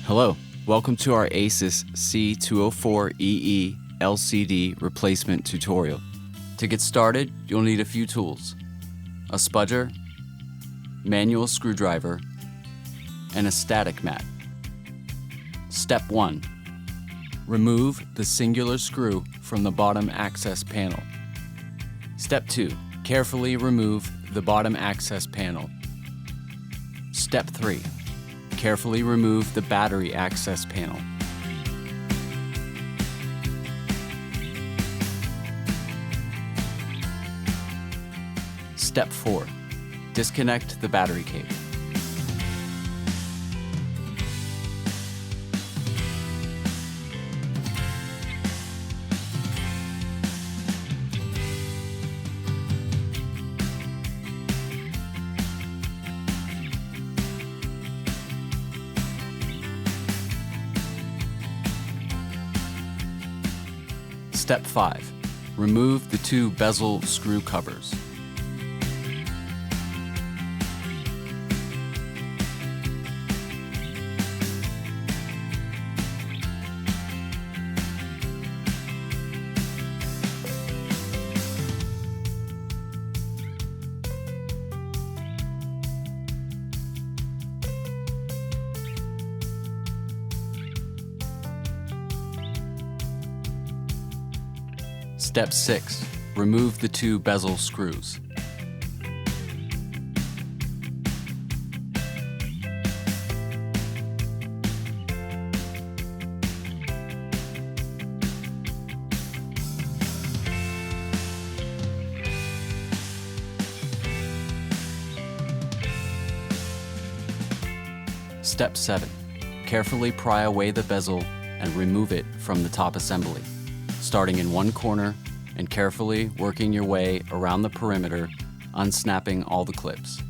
Hello, welcome to our ASUS C204EE LCD replacement tutorial. To get started, you'll need a few tools: a spudger, manual screwdriver, and a static mat. Step 1. Remove the singular screw from the bottom access panel. Step 2. Carefully remove the bottom access panel. Step 3. Carefully remove the battery access panel. Step 4. Disconnect the battery cable. Step 5. Remove the two bezel screw covers. Step 6. Remove the two bezel screws. Step 7. Carefully pry away the bezel and remove it from the top assembly, starting in one corner and carefully working your way around the perimeter, unsnapping all the clips.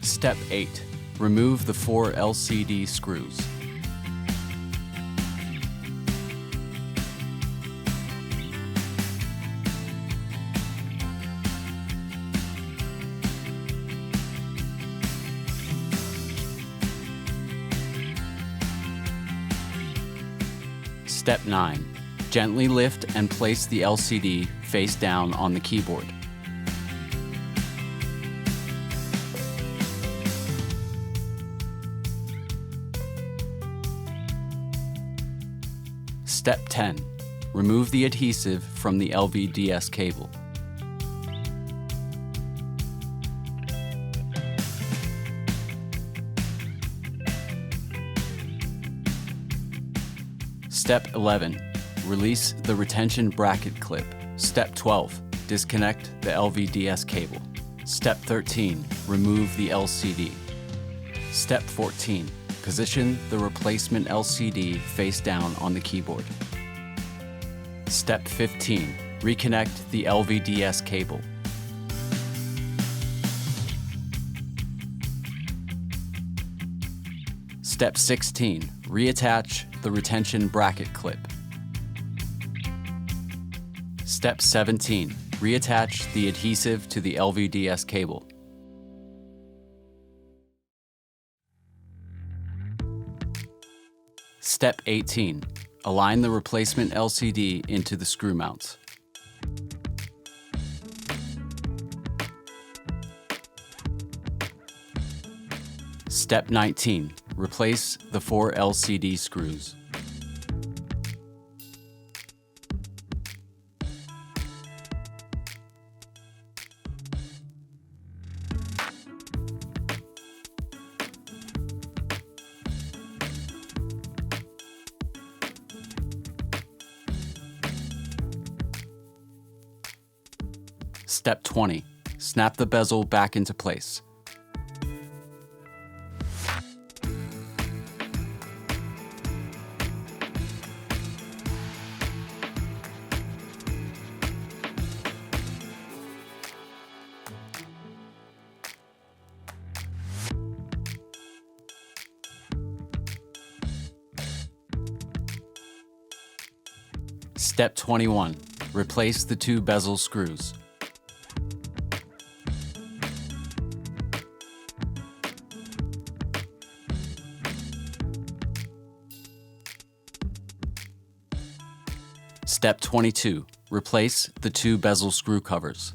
Step 8. Remove the 4 LCD screws. Step 9. Gently lift and place the LCD face down on the keyboard. Step 10. Remove the adhesive from the LVDS cable. Step 11. Release the retention bracket clip. Step 12. Disconnect the LVDS cable. Step 13. Remove the LCD. Step 14. Position the replacement LCD face down on the keyboard. Step 15. Reconnect the LVDS cable. Step 16. Reattach the retention bracket clip. Step 17. Reattach the adhesive to the LVDS cable. Step 18. Align the replacement LCD into the screw mounts. Step 19. Replace the 4 LCD screws. Step 20. Snap the bezel back into place. Step 21. Replace the 2 bezel screws. Step 22. Replace the 2 bezel screw covers.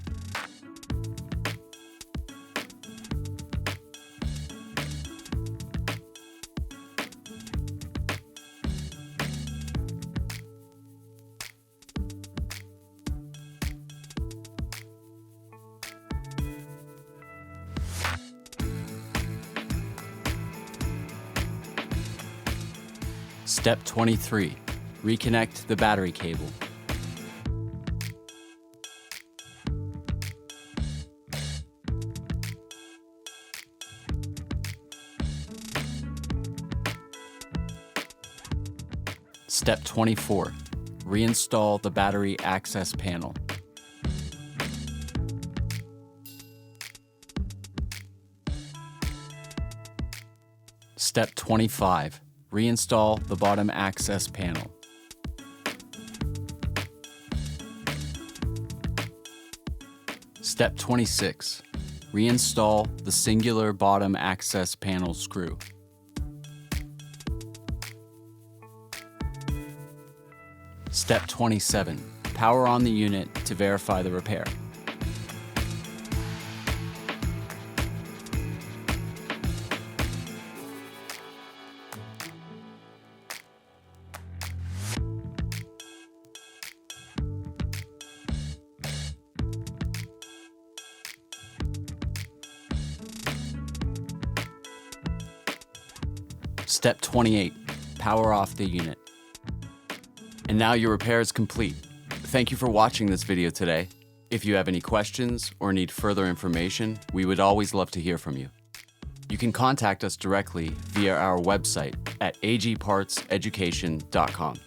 Step 23. Reconnect the battery cable. Step 24. Reinstall the battery access panel. Step 25. Reinstall the bottom access panel. Step 26. Reinstall the singular bottom access panel screw. Step 27. Power on the unit to verify the repair. Step 28. Power off the unit. And now your repair is complete. Thank you for watching this video today. If you have any questions or need further information, we would always love to hear from you. You can contact us directly via our website at agpartseducation.com.